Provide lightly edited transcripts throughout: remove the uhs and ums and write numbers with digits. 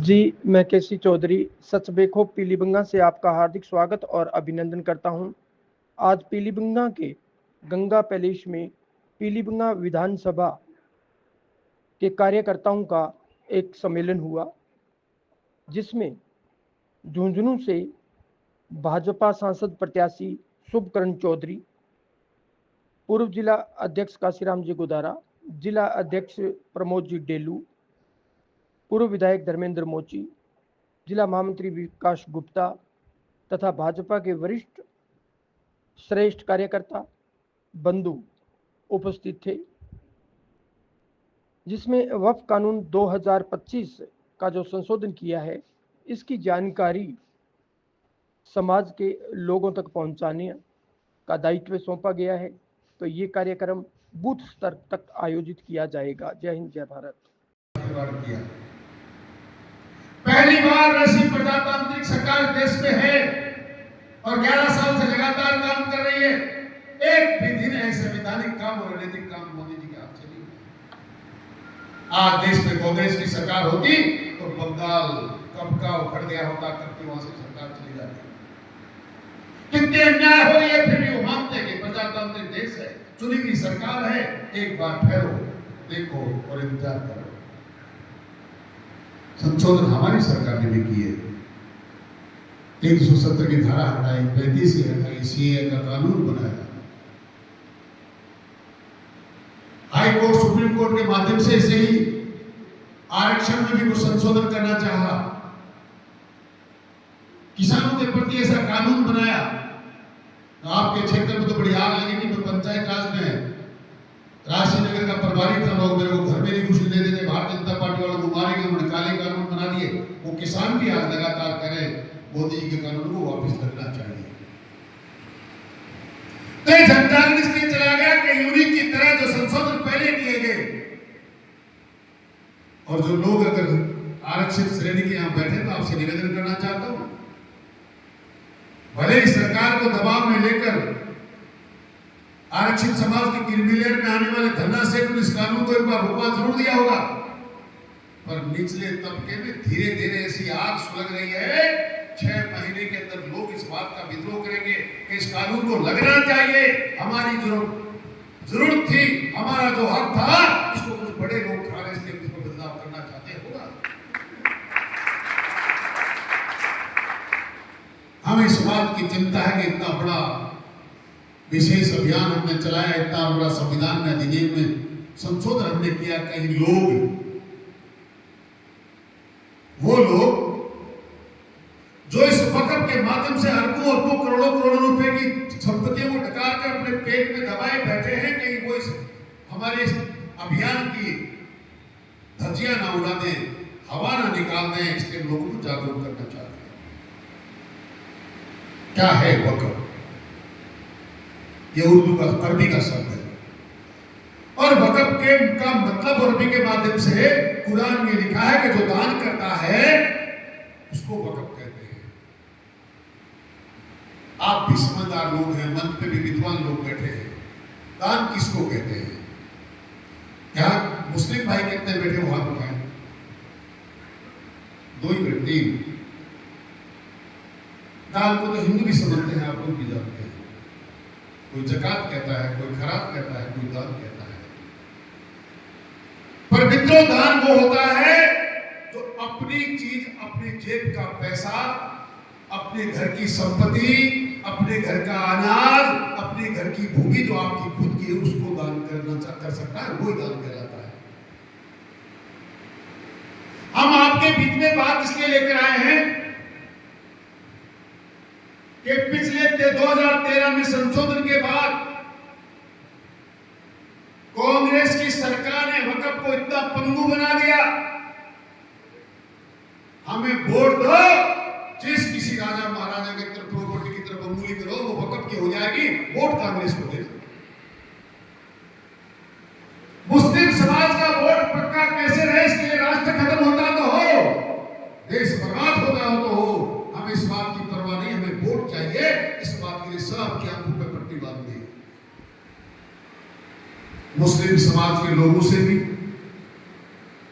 जी, मैं केसी चौधरी सच बेखौफ पीलीभंगा से आपका हार्दिक स्वागत और अभिनंदन करता हूं। आज पीलीभंगा के गंगा पैलेस में पीलीभंगा विधानसभा के कार्यकर्ताओं का एक सम्मेलन हुआ, जिसमें झुंझुनू से भाजपा सांसद प्रत्याशी शुभकरण चौधरी, पूर्व जिला अध्यक्ष काशीराम जी गुदारा, जिला अध्यक्ष प्रमोद जी डेलू, पूर्व विधायक धर्मेंद्र मोची, जिला महामंत्री विकास गुप्ता तथा भाजपा के वरिष्ठ श्रेष्ठ कार्यकर्ता बंधु उपस्थित थे, जिसमें वक्फ कानून 2025 का जो संशोधन किया है, इसकी जानकारी समाज के लोगों तक पहुंचाने का दायित्व सौंपा गया है। तो ये कार्यक्रम बूथ स्तर तक आयोजित किया जाएगा। जय हिंद, जय भारत। पहली बार ऐसी प्रजातांत्रिक सरकार देश में है और 11 साल से लगातार काम कर रही है। एक भी दिन ऐसे संवैधानिक काम और राजनीतिक काम मोदी जी के हाथ से नहीं हुआ। आज देश में कांग्रेस की सरकार होती तो बंगाल कब का उखड़ गया होता, कब की वहां से सरकार चली जाती। कितने अन्याय हो रही है, फिर भी वो मानते हैं कि प्रजातांत्रिक देश है, चुनी हुई सरकार है, एक बार ठहरो, देखो और इंतजार करो। संशोधन हमारी सरकार ने भी किए। 370 की धारा हटाई, 35 की हटाई, सीए का कानून बनाया। हाई कोर्ट सुप्रीम कोर्ट के माध्यम से इसे ही आरक्षण में भी कुछ संशोधन करना चाहा। किसानों के प्रति ऐसा कानून बनाया। आपके क्षेत्र में तो बड़ी आग लगी थी, मैं पंचायत राज में राजशीर नगर का प्रभारी था। लोग मेरे को घर में नहीं घुसने देते थे, भारतीय जनता पार्टी वालों को मारेंगे, उन्होंने काले कानून बना दिए। वो किसान भी आज लगातार करें मोदी जी के कानून को वापस लगना चाहिए। तो ये झंझाट इसलिए चला गया कि यूनिक की तरह जो संशोधन पहले किए गए और जो लोग अगर आरक्षित श्रेणी के यहां बैठे तो आपसे निवेदन करना चाहता हूं, भले ही सरकार को दबाव में लेकर आरक्षित समाज की क्रिमिलेयर में आने वाले धरना से इस कानून को एक बार रुकवा जरूर दिया होगा, पर निचले तबके में धीरे धीरे ऐसी आग सुलग रही है। 6 महीने के अंदर लोग इस बात का विद्रोह करेंगे कि इस कानून को लगना चाहिए। हमारी जो जरूरत थी, हमारा जो हक था, इसको कुछ बड़े लोग खा रहे, इसलिए इसको बदलाव करना चाहते होगा। हमें इस बात की चिंता है कि इतना बड़ा विशेष अभियान हमने चलाया, इतना बड़ा संविधान में अधिनियम में संशोधन हमने किया, कहीं लोग, वो लोग जो इस वक्फ के माध्यम से अरबों अरबों करोड़ों रुपए की संपत्तियों को ढका कर अपने पेट में दबाए बैठे हैं, कहीं वो इस हमारे इस अभियान की धज्जियां ना उड़ा दें, हवा ना निकाल दें, इसलिए लोगों को जागरूक करना चाहते हैं। क्या है वक्फ? ये उर्दू का अरबी का शब्द है और वक्फ के का मतलब अरबी के माध्यम से कुरान में लिखा है कि जो दान करता है उसको वक्फ कहते हैं। आप भी समझदार लोग हैं, मंच पे भी विद्वान लोग बैठे हैं, दान किसको कहते हैं? यहाँ मुस्लिम भाई कितने बैठे हो, हाथ उठाएं। 2 ही बैठे, 3। दान को तो हिंदू भी समझते हैं, आप लोग भी जानते हैं। कोई ज़कात कहता है, कोई खैरात कहता है, कोई दान कहता है। पर मित्रों, दान वो होता है जो अपनी चीज, अपने जेब का पैसा, अपने घर की संपत्ति, अपने घर का अनाज, अपने घर की भूमि जो आपकी खुद की है, उसको दान कर सकता है, वही दान कहलाता है। हम आपके बीच में बात इसलिए लेकर आए हैं कि पिछले 2013 में संशोधन के बाद कांग्रेस की सरकार ने वक्फ को इतना पंगु बना दिया। हमें वोट दो, जिस किसी राजा महाराजा की तरफ प्रॉपर्टी की तरफ अंगुली करो, वो वक्फ की हो जाएगी, वोट कांग्रेस को देना। मुस्लिम समाज का वोट पक्का कैसे रहे, इसके लिए राष्ट्र खत्म होता तो हो, देश बर्बाद होता हो तो हो, हमें इस बात की परवाह नहीं, हमें वोट चाहिए। इस बात के लिए सबकी आंखों पर पट्टी बांध दी मुस्लिम समाज के लोगों से भी,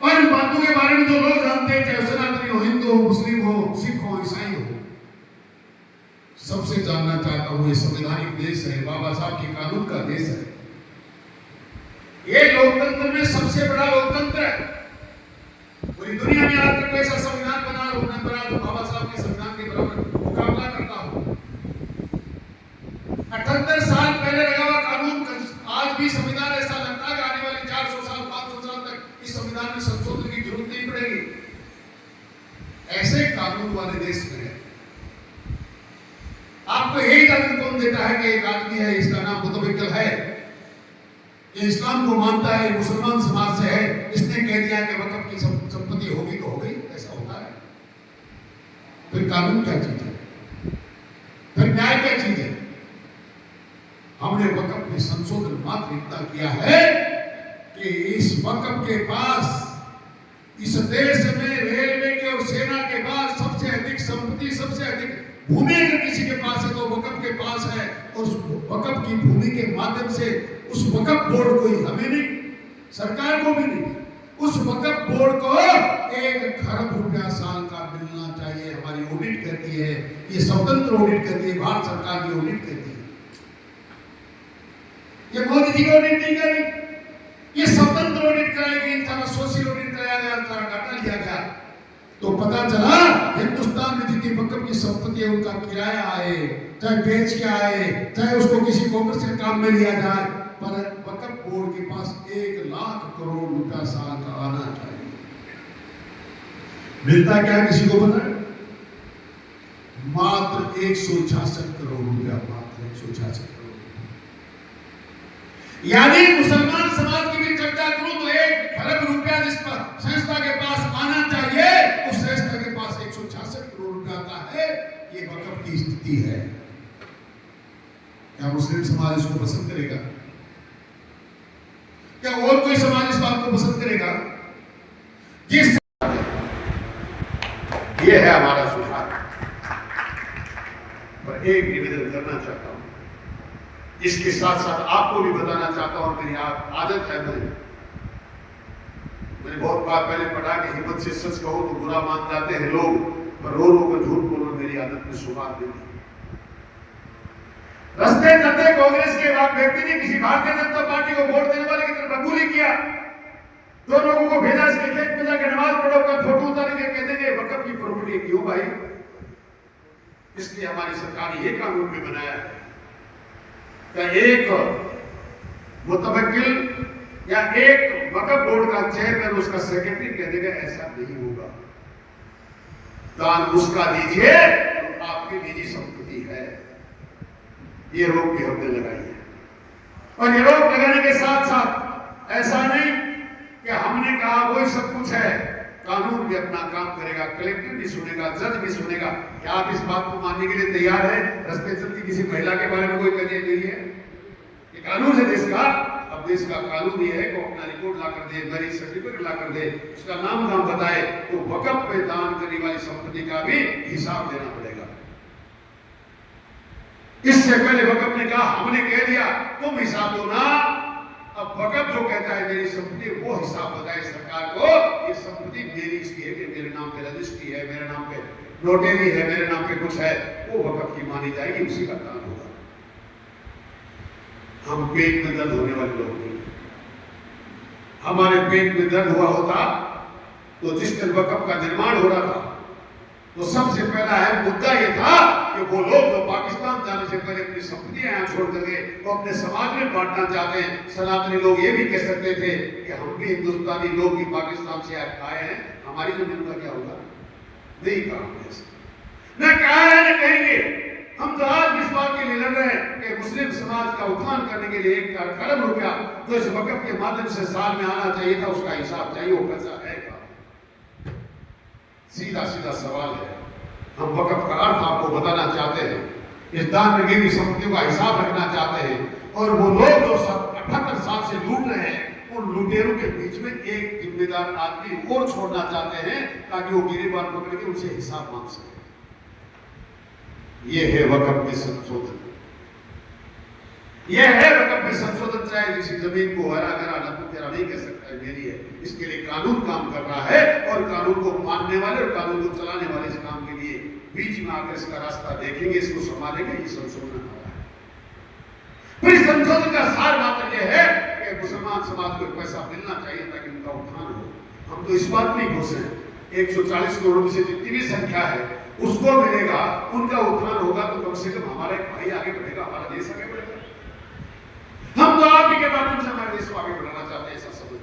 और इन बातों के बारे में जो लोग जानते हैं, चाहे सनातनी हो, चाहता हूं, ये संवैधानिक देश है, बाबा साहब के कानून का देश है। ये लोकतंत्र में सबसे बड़ा लोकतंत्र है। पूरी दुनिया में आज तक ऐसा संविधान बना तो बाबा साहब के संविधान के बराबर मुकाबला करता हूं। 78 साल पहले लगा हुआ कानून आज भी संविधान ऐसा लगता है कि आने वाले 400 साल 500 साल तक इस संविधान में संशोधन की जरूरत नहीं पड़ेगी। ऐसे कानून वाले देश में है। आपको यही कानून कौन देता है कि एक आदमी है, इसका नाम मुतवक्किल है, इस्लाम को मानता है, मुसलमान समाज से है, इसने कह दिया कि वक़्फ़ की संपत्ति होगी तो हो गई। ऐसा होता है? फिर कानून क्या चीज है? फिर न्याय क्या चीज है? हमने वक़्फ़ में संशोधन मात्र इतना किया है कि इस वक़्फ़ के पास इस देश में रेलवे के और सेना के बाद सबसे अधिक संपत्ति, सबसे अधिक भूमि अगर किसी के पास है तो वक़्फ़ के पास है। और उस वक़्फ़ की भूमि के माध्यम से उस वक़्फ़ बोर्ड को ही, हमें नहीं, सरकार को भी नहीं, उस वक़्फ़ बोर्ड को 1 खरब रुपया साल का मिलना चाहिए। हमारी ऑडिट कहती है, ये स्वतंत्र ऑडिट कहती है, भारत सरकार की ऑडिट कहती है। ये मोदी जी की ऑडिट नहीं करी, ये स्वतंत्र ऑडिट कराएगी। सारा सोशल ऑडिट कराया गया, सारा डाटा लिया गया तो पता चला हिंदुस्तान में जितनी वक़्फ़ की संपत्ति है उनका किराया आए, चाहे बेच के आए, चाहे उसको किसी कॉमर्शियल काम में लिया जाए, पर वक़्फ़ बोर्ड के पास 1 लाख करोड़ रुपया साल का आना चाहिए। मिलता क्या है किसी को पता है? मात्र 166 करोड़ रुपया, मात्र 166 करोड़। यानी मुसलमान समाज की भी चर्चा करूं तो 1 खरब रुपया जिस पर संस्था के पास आना चाहिए, उस संस्था के पास 166 करोड़ रुपया आता है। ये वक़्फ़ की स्थिति है। क्या मुस्लिम समाज इसको पसंद करेगा? क्या और कोई समाज इस बात को पसंद करेगा? जिस ये है हमारा सुधार। पर एक निवेदन करना चाहता हूं, इसके साथ साथ आपको भी बताना चाहता हूं। मेरी आदत है, मैंने बहुत बार पहले पढ़ा कि हिम्मत से सच कहो तो बुरा मान जाते हैं लोग, पर रो रो कर झूठ बोलना मेरी आदत में शुमार नहीं। रास्ते चलते कांग्रेस के व्यक्ति ने किसी भारतीय जनता पार्टी को वोट देने वाले की तरफ कबूली किया, 2 लोगों को भेजा, इसके खेत में जाकर नमाज पढ़ो, कर फोटो उतार के कह देंगे वक़्फ़ की प्रॉपर्टी। क्यों भाई? इसलिए हमारी सरकार ने यह कानून भी बनाया है कि एक मुतवक्किल या एक वक़्फ़ बोर्ड का चेयरमैन उसका सेक्रेटरी कह देगा ऐसा नहीं होगा, दान उसका दीजिए तो आपकी निजी संपत्ति है। ये रोक भी हमने लगाई है। और ये रोक लगाने के साथ साथ ऐसा नहीं कि हमने कहा वही सब कुछ है, कानून भी अपना काम करेगा, कलेक्टर भी सुनेगा, जज भी सुनेगा। क्या आप इस बात को मानने के लिए तैयार है? रास्ते चलती किसी महिला के बारे में कोई कहने नहीं है। ये कानून है देश का। अब देश का कानून ये है कि अपना रिपोर्ट ला कर दे, मैरिज सर्टिफिकेट ला कर दे, उसका नाम बताए तो वक़्फ़ में दान करने वाली संपत्ति का भी हिसाब देना पड़ेगा। इससे पहले वक़्फ़ ने कहा, हमने कह दिया तुम हिसाब दो ना। अब वक़्फ़ जो कहता है मेरी संपत्ति, वो हिसाब बताए सरकार को, ये संपत्ति मेरी इसकी है कि मेरे नाम पे रजिस्ट्री है, मेरे नाम पे नोटरी है, मेरे नाम पे कुछ है, वो वक़्फ़ की मानी जाएगी, उसी का काम होगा। हम पेट में दर्द होने वाले लोग नहीं। हमारे पेट में दर्द हुआ होता तो जिस दिन वक़्फ़ का निर्माण हो रहा था तो सबसे पहला है मुद्दा यह था कि वो लोग जो पाकिस्तान जाने से पहले अपनी संपत्तियां यहाँ छोड़ करके वो अपने समाज में बांटना चाहते हैं। सनातनी लोग ये भी कह सकते थे कि हम भी हिंदुस्तानी लोग भी पाकिस्तान से आए हैं, हमारी जमीन का क्या होगा? नहीं कहा, न कहा है न कहेंगे। हम तो आज इस बात के लिए लड़ रहे हैं कि मुस्लिम समाज का उत्थान करने के लिए 1 खरब रुपया तो इस वक़्फ़ के माध्यम से साल में आना चाहिए था, उसका हिसाब चाहिए। वो पैसा है? सीधा सीधा सवाल है। हम वक़्फ़ का अर्थ आपको बताना चाहते हैं, इस दान में गिरी संपत्तियों का हिसाब रखना चाहते हैं। और वो लोग जो 78 साल से लूट रहे हैं, उन लुटेरों के बीच में एक जिम्मेदार आदमी और छोड़ना चाहते हैं ताकि वो गिरेबान पकड़ के उनसे हिसाब मांग सके। ये है वक़्फ़ में संशोधन। यह है वक़्फ़ में संशोधन। चाहे किसी जमीन को हरा गरा नहीं कह सकता। तय मेरी है। इसके लिए कानून काम कर रहा है और कानून को मानने वाले और कानून को चलाने वाले इस काम के लिए बीच में आकर इसका रास्ता देखेंगे, इसको संभालेंगे। ये संशोधन हो रहा है। फिर संशोधन का सार मात्र यह है कि मुसलमान समाज को पैसा मिलना चाहिए ताकि उनका उत्थान हो। हम तो इस बात में घुसे हैं 140 करोड़ में से जितनी भी संख्या है उसको मिलेगा, उनका उत्थान होगा तो कम से कम हमारा एक भाई आगे बढ़ेगा, हमारा देश आगे बढ़ेगा। हम तो आप ही के माध्यम से हमारे देश को आगे बढ़ाना चाहते हैं, ऐसा समझ।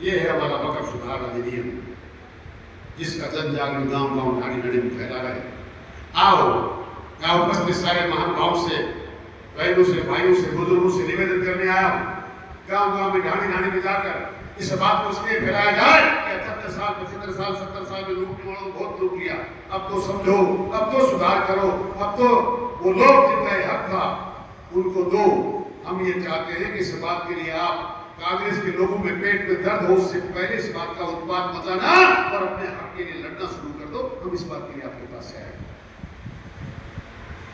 ये है हमारा वक्फ सुधार अधिनियम, जिसका जन जागरण गांव गांव नाड़ी नाड़ी में फैला है। आओ उपस्थित सारे महानुभाव से, बहनों से, भाइयों से, बुजुर्गों से निवेदन करने आया गांव गांव में ढाणी ढाणी में जाकर इस बात को इसलिए फैलाया जाए कि 78 साल 75 साल 70 साल में लूटने वालों को बहुत लूट लिया, अब तो समझो, अब तो सुधार करो, अब तो वो लोग जिनका हक था उनको दो। हम ये चाहते हैं कि इस बात के लिए आप कांग्रेस के लोगों में पेट में दर्द हो उससे पहले इस बात का उत्पाद मचाना और अपने हक के लिए लड़ना शुरू कर दो। हम इस बात के लिए आपके पास आए।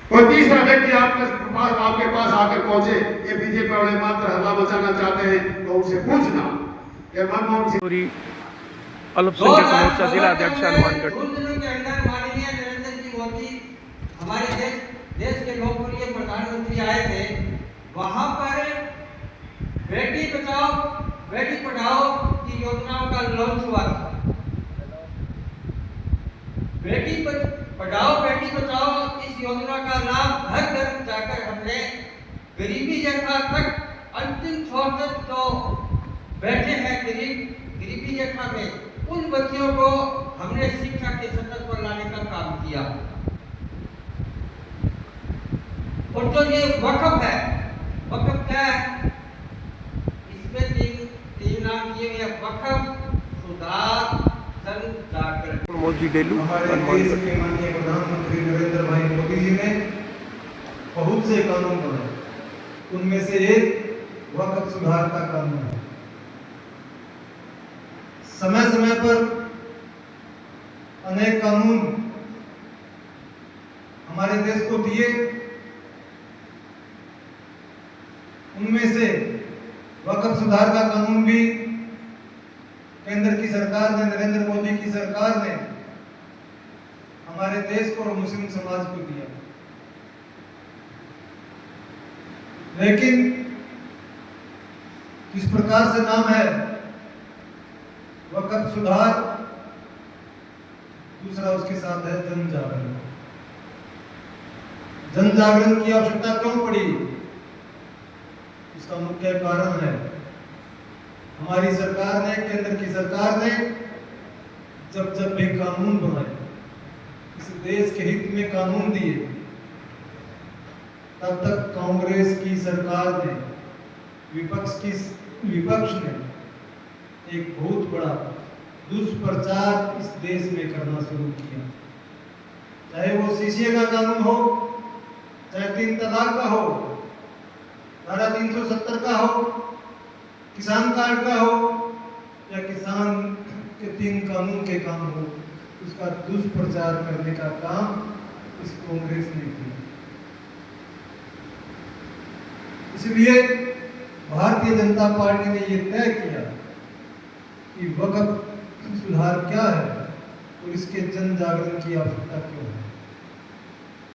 कोई तीसरा व्यक्ति आपके पास आकर पहुंचे, ये बीजेपी वाले मात्र हल्ला मचाना चाहते हैं, तो उनसे पूछना मनमोहन सिंह अल्पसंख्यक मोर्चा जिला अध्यक्ष हनुमानगढ़ के अंदर माननीय नरेंद्र जी मोदी हमारे देश के लोकप्रिय प्रधानमंत्री आए थे। वहां पर बेटी बचाओ बेटी पढ़ाओ की योजनाओं का लॉन्च हुआ था। बेटी पढ़ाओ बेटी बचाओ इस योजना का लाभ घर घर जाकर हमने गरीबी रेखा तक अंतिम छोर तक तो बैठे हैं गरीबी रेखा में, उन बच्चों को हमने शिक्षा के स्तर पर लाने का काम किया। और जो ये वक्फ है, वक्फ क्या है? इसमें तीन नाम दिए हुए हैं, वक्फ, सुधार, जन जागरण। मोदी डेलू हमारे देश के माननीय प्रधानमंत्री नरेंद्र भाई मोदी जी ने बहुत से कानून बनाए, उनमें से एक वक्फ सुधार का कानून है। समय समय पर अनेक कानून हमारे देश को दिए, उनमें से वक्फ सुधार का कानून भी केंद्र की सरकार ने, नरेंद्र मोदी की सरकार ने हमारे देश को और मुस्लिम समाज को दिया। लेकिन किस प्रकार से नाम है वक्फ सुधार, दूसरा उसके साथ है जन जागरण। जन जागरण की आवश्यकता क्यों पड़ी? इसका मुख्य कारण है हमारी सरकार ने, केंद्र की सरकार ने जब भी कानून बनाए, इस देश के हित में कानून दिए, तब तक कांग्रेस की सरकार ने, विपक्ष ने एक बहुत बड़ा दुष्प्रचार इस देश में करना शुरू किया। चाहे वो सीसीए का कानून हो, चाहे 3 तलाक का हो, धारा 370 का हो, किसान कार्ड का हो, या किसान के 3 कानून के काम हो, उसका दुष्प्रचार करने का काम इस कांग्रेस ने किया। इसलिए भारतीय जनता पार्टी ने यह तय किया कि वक्फ सुधार क्या है और इसके जन जागरण की आवश्यकता क्यों है।